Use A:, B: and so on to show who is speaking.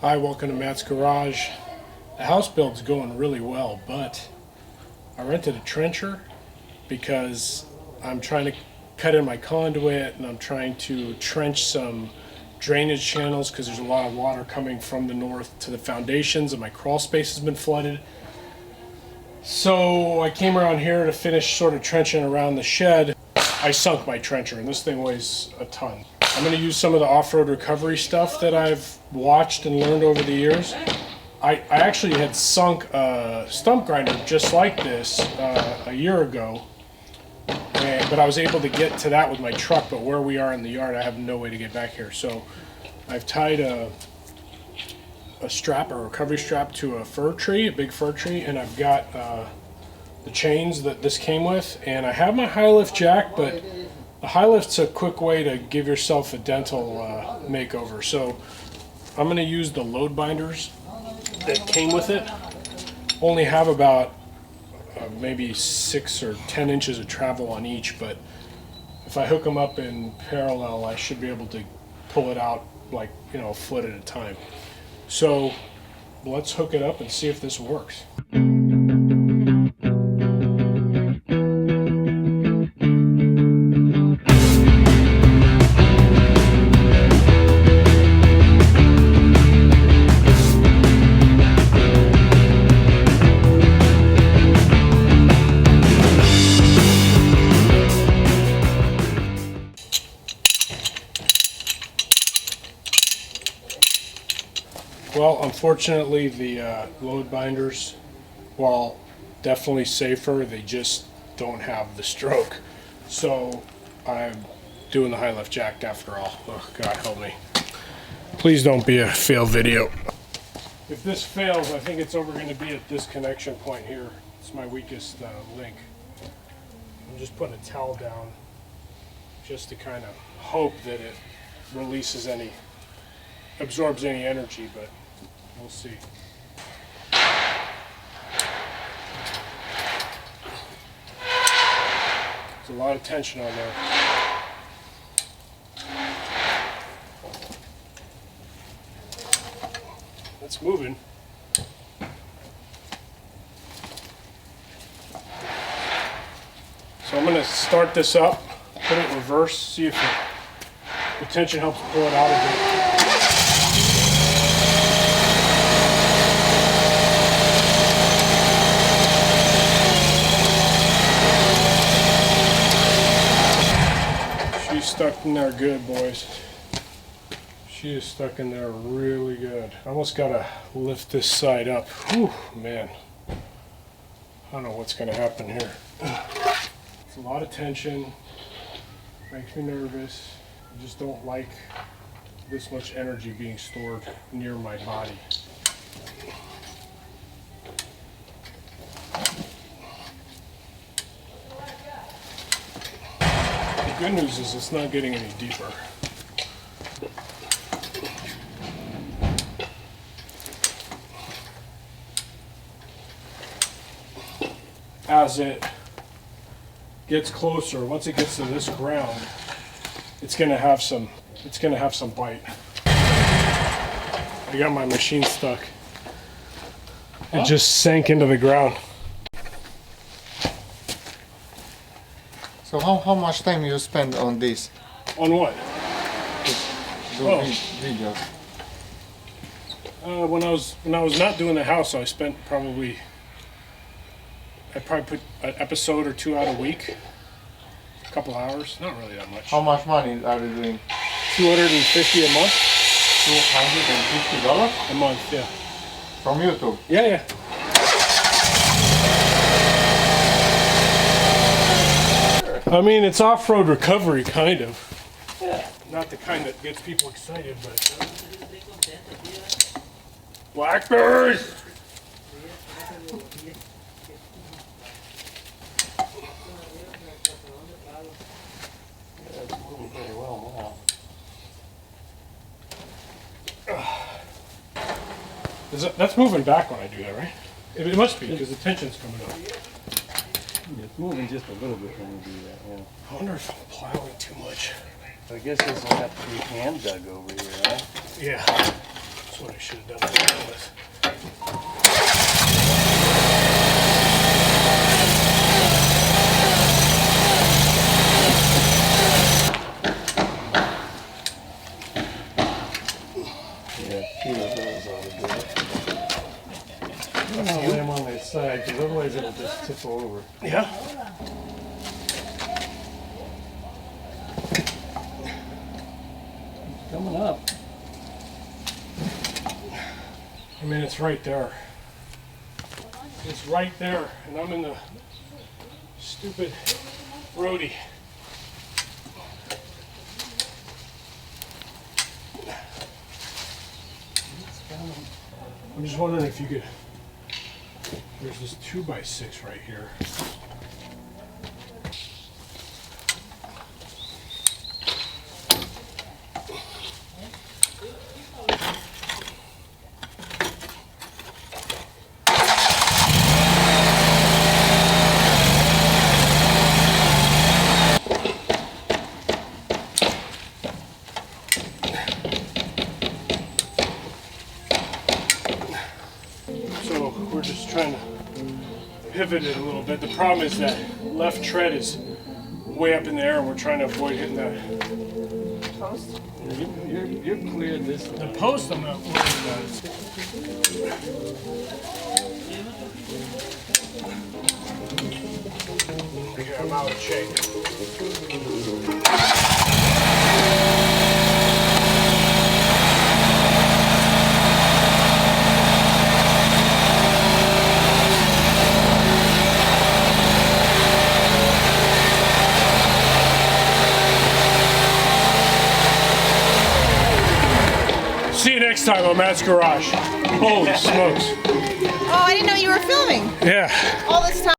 A: Hi, welcome to Matt's Garage. The house build's going really well, but I rented a trencher because I'm trying to cut in my conduit and I'm trying to trench some drainage channels because there's a lot of water coming from the north to the foundations and my crawl space has been flooded. So I came around here to finish sort of trenching around the shed. I sunk my trencher and this thing weighs a ton. I'm going to use some of the off-road recovery stuff that I've watched and learned over the years. I actually had sunk a stump grinder just like this a year ago, but I was able to get to that with my truck, but where we are in the yard I have no way to get back here. So I've tied a strap, a recovery strap, to a fir tree, a big fir tree, and I've got the chains that this came with, and I have my high lift jack, but the high lift's a quick way to give yourself a dental makeover. So I'm going to use the load binders that came with it. Only have about maybe 6 or 10 inches of travel on each, but if I hook them up in parallel, I should be able to pull it out like, you know, a foot at a time. So let's hook it up and see if this works. Well, unfortunately, the load binders, while definitely safer, they just don't have the stroke. So I'm doing the high lift jack after all. Oh, God help me. Please don't be a fail video. If this fails, I think it's over going to be at this connection point here. It's my weakest link. I'm just putting a towel down just to kind of hope that it releases any, absorbs any energy, but we'll see. There's a lot of tension on there. It's moving. So I'm going to start this up, put it in reverse, see if the tension helps pull it out a bit. She's stuck in there good, boys. She is stuck in there really good. I almost gotta lift this side up. Whew, man. I don't know what's gonna happen here. It's a lot of tension. Makes me nervous. I just don't like this much energy being stored near my body. The good news is it's not getting any deeper. As it gets closer, once it gets to this ground, it's gonna have some bite. I got my machine stuck. It just sank into the ground.
B: So how much time you spend on this?
A: On what?
B: Videos.
A: When I was not doing the house, I probably put an episode or two out a week. A couple hours, not really that much.
B: How much money are you doing?
A: $250 a month.
B: $250?
A: A month, yeah.
B: From YouTube?
A: Yeah, yeah. I mean, it's off-road recovery, kind of. Yeah. Not the kind that gets people excited, but... Blackberries! That's moving back when I do that, right? It must be, because the tension's coming up.
C: It's moving just a little bit when you do that, yeah.
A: I wonder if I'm plowing too much.
C: I guess this will have to be hand dug over here, right?
A: Yeah. That's what I should have done to begin with.
C: Yeah, feel those ought to do it. I don't want to lay them on their side, because otherwise it'll just tip over.
A: Yeah.
C: Coming up.
A: I mean, it's right there. It's right there, and I'm in the stupid roadie. I'm just wondering if you could. There's this 2x6 right here. So we're just trying to pivot it a little bit. The problem is that left tread is way up in the air and we're trying to avoid hitting that.
D: Post.
C: You're cleared this
A: The
C: one.
A: post I'm not worried about. Okay, I'm out of shape. See you next time on Matt's Garage. Holy smokes.
D: Oh, I didn't know you were filming
A: Yeah.
D: all this time.